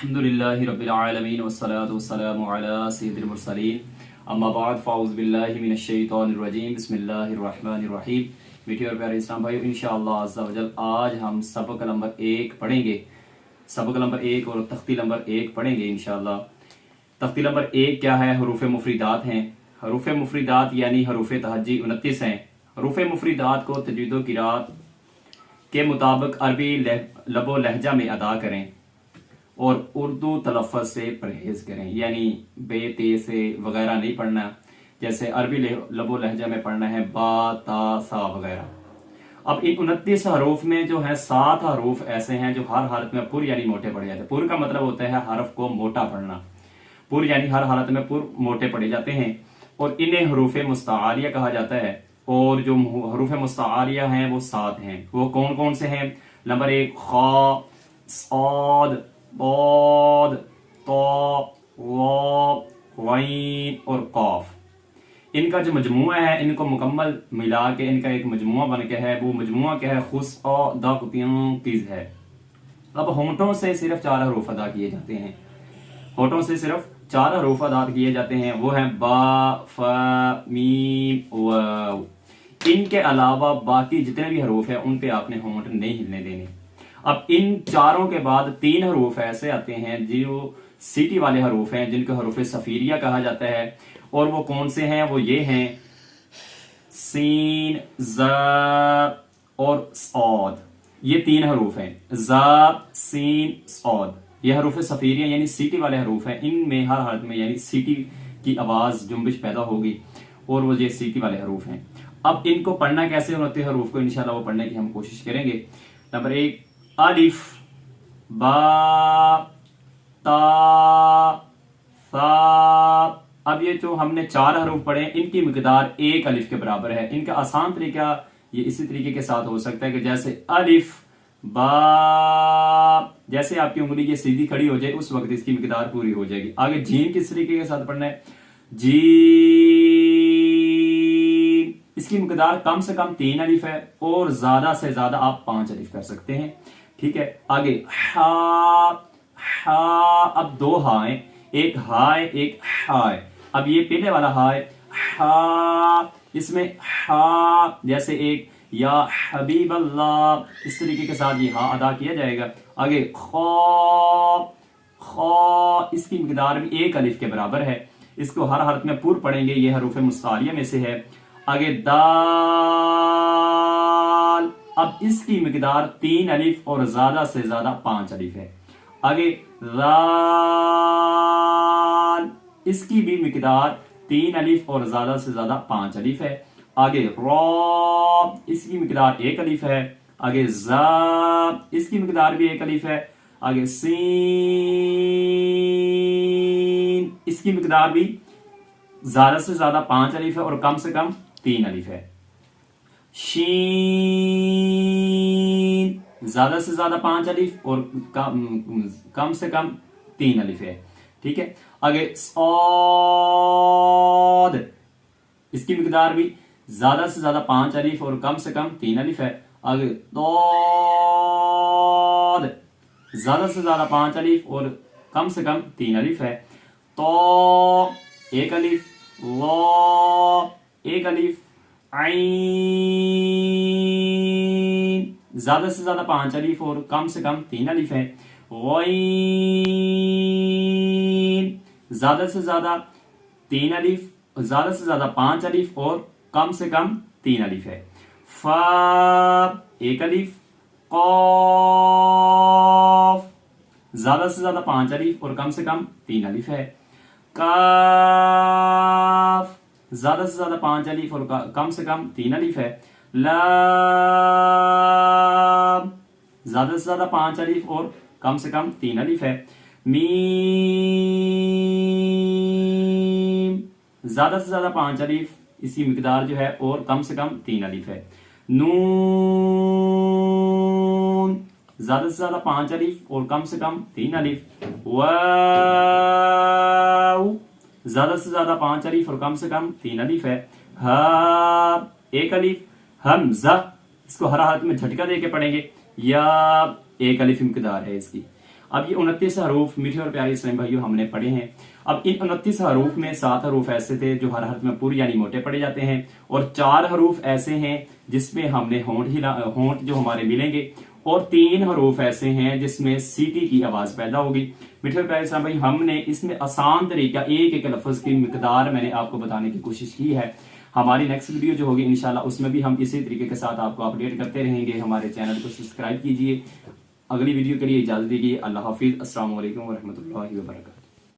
अल्हम्दुलिल्लाहि रब्बिल आलमीन वस्सलातु वस्सलामु अला सय्यिदिल मुरसलीन अम्मा बाद फ़ाऊज़ु बिल्लाहि मिनश शैतानिर रजीम बिस्मिल्लाहिर रहमानिर रहीम। मीठे और प्यारे इस्लाम भाइयों, इंशाअल्लाह अज़्ज़ा वजल आज हम सबक नंबर 1 पढ़ेंगे। सबक नंबर 1 और तख्ती नंबर 1 पढ़ेंगे इंशाअल्लाह। तख्ती नंबर 1 क्या है? हरूफ मुफरीदात हैं। हरूफ मुफरीदात यानी हरूफ तहज्जी 29 हैं। हरूफ मुफरीदात को तजवीद व क़िराअत के मुताबिक अरबी लबो लहजा में अदा करें और उर्दू तलफ़्फ़ुज़ से परहेज करें, यानी बे ते से वगैरह नहीं पढ़ना। जैसे अरबी लबो लहजा में पढ़ना है बा ता सा वगैरह। अब इन 29 हरूफ में जो है 7 हरूफ ऐसे हैं जो हर हालत में पुर यानी मोटे पढ़े जाते हैं। पुर का मतलब होता है हरफ को मोटा पढ़ना। पुर यानी हर हालत में पुर मोटे पढ़े जाते हैं और इन्हें हरूफ मुस्ताआरिया कहा जाता है। और जो हरूफ मुस्ताआरिया हैं वो 7 हैं। वो कौन कौन से हैं? नंबर 1 खा, सौद, बौद, तो, गईन और कौफ। इनका जो मजमुआ है, इनको मुकम्मल मिला के इनका एक मजमुआ बन के है। वो मजमुआ क्या है? खुस और दीज है। अब होंठों से सिर्फ 4 हरूफ अदा किए जाते हैं। होंठों से सिर्फ 4 हरूफ अदा किए जाते हैं। वो है बा, फ, मीम, वाव। इनके अलावा बाकी जितने भी हरूफ है उन पे आपने होंठ नहीं हिलने देने। अब इन चारों के बाद 3 हरूफ ऐसे आते हैं जो सीटी वाले हरूफ हैं, जिनको हरूफ सफीरिया कहा जाता है। और वो कौन से हैं? वो ये हैं सीन, ज़ और सौद। ये 3 हरूफ हैं, ज़, सीन, सौद। ये हरूफ सफीरिया यानी सीटी वाले हरूफ हैं। इनमें हर हालत में यानी सीटी की आवाज जुम्बिश पैदा होगी और वो ये सीटी वाले हरूफ हैं। अब इनको पढ़ना कैसे? उन हरूफ को इंशाल्लाह वो पढ़ने की हम कोशिश करेंगे। नंबर 1 अलिफ, बा, ता, सा। अब ये जो हमने 4 हरूफ पढ़े हैं इनकी मिकदार 1 अलिफ के बराबर है। इनका आसान तरीका ये इसी तरीके के साथ हो सकता है कि जैसे अलिफ, बा, जैसे आपकी उंगली ये सीधी खड़ी हो जाए उस वक्त इसकी मिकदार पूरी हो जाएगी। आगे जीम किस तरीके के साथ पढ़ना है? जी, इसकी मिकदार कम से कम 3 अलिफ है और ज्यादा से ज्यादा आप 5 अलिफ कर सकते हैं। ठीक है। आगे हा, हा। अब 2 हाय, एक हाय एक हाय। अब ये पहले वाला हाय हा, इसमें हा जैसे एक या हबीब अल्लाह, इस तरीके के साथ ये हा अदा किया जाएगा। आगे खा, खा, इसकी मिकदार भी 1 अलिफ के बराबर है। इसको हर हरफ में पूर पढ़ेंगे, ये हरूफ मुस्तारिया में से है। आगे दाल, अब इसकी मिकदार 3 अलिफ और ज्यादा से ज्यादा 5 अलिफ है। आगे राल, इसकी भी मिकदार 3 अलिफ और ज्यादा से ज्यादा 5 अलिफ है। आगे रौ, इसकी मिकदार 1 अलिफ है। आगे जा, इसकी मिकदार भी 1 अलिफ है। आगे सीन, इसकी मिकदार भी ज्यादा से ज्यादा 5 अलिफ है और कम से कम 3 अलिफ है। शीन, ज्यादा से ज्यादा 5 अलिफ और कम से कम 3 अलिफ है। ठीक है। आगे सौद, इसकी मिकदार भी ज्यादा से ज्यादा 5 अलिफ और कम से कम 3 अलिफ है। आगे दौद, ज्यादा से ज्यादा 5 अलिफ और कम से कम 3 अलिफ है। तो 1 अलिफ, लो 1 अलिफ, आइन, ज्यादा से ज्यादा 5 अलिफ और कम से कम 3 अलिफ है। गईन, ज्यादा से ज्यादा 3 अलिफ, ज्यादा से ज्यादा 5 अलिफ और कम से कम 3 अलिफ है। फा 1 अलिफ, कौफ, ज्यादा से ज्यादा 5 अलिफ और कम से कम 3 अलिफ है। काफ, ज्यादा से ज्यादा 5 अलिफ और कम से कम 3 अलिफ है। लाम, ज्यादा से ज्यादा 5 अलिफ और कम से कम 3 अलिफ है। मीम, ज्यादा से ज्यादा 5 अलिफ, इसकी मिकदार जो है और कम से कम 3 अलिफ है। नून, ज्यादा से ज्यादा 5 अलिफ और कम से कम 3 अलिफ। वाव, ज्यादा से ज्यादा 5 अलिफ और कम से कम 3 अलिफ है। हा 1 अलिफ, हमजा, इसको हर हाथ में झटका देके पढ़ेंगे। या 1 अलिफ मिकदार है इसकी। اب یہ 29 حروف میٹھے اور پیارے اسلامی بھائیوں ہم نے پڑھے ہیں. اب ان 29 حروف میں 7 حروف ایسے تھے جو ہر حرف میں پوری یعنی موٹے پڑے جاتے ہیں، اور 4 حروف ایسے ہیں جس میں ہم نے ہونٹ جو ہمارے ملیں گے، اور 3 حروف ایسے ہیں جس میں سیٹی کی آواز پیدا ہوگی. میٹھے اور پیارے اسلام بھائی ہم نے اس میں آسان طریقہ ایک ایک لفظ کی مقدار میں نے آپ کو بتانے کی کوشش کی ہے. ہماری نیکسٹ ویڈیو جو ہوگی انشاءاللہ اس میں بھی ہم اسی طریقے کے ساتھ آپ کو اپڈیٹ کرتے رہیں گے. ہمارے چینل کو سبسکرائب کیجئے. اگلی ویڈیو کے لیے اجازت دیجیے. اللہ حافظ. السلام علیکم ورحمۃ اللہ وبرکاتہ.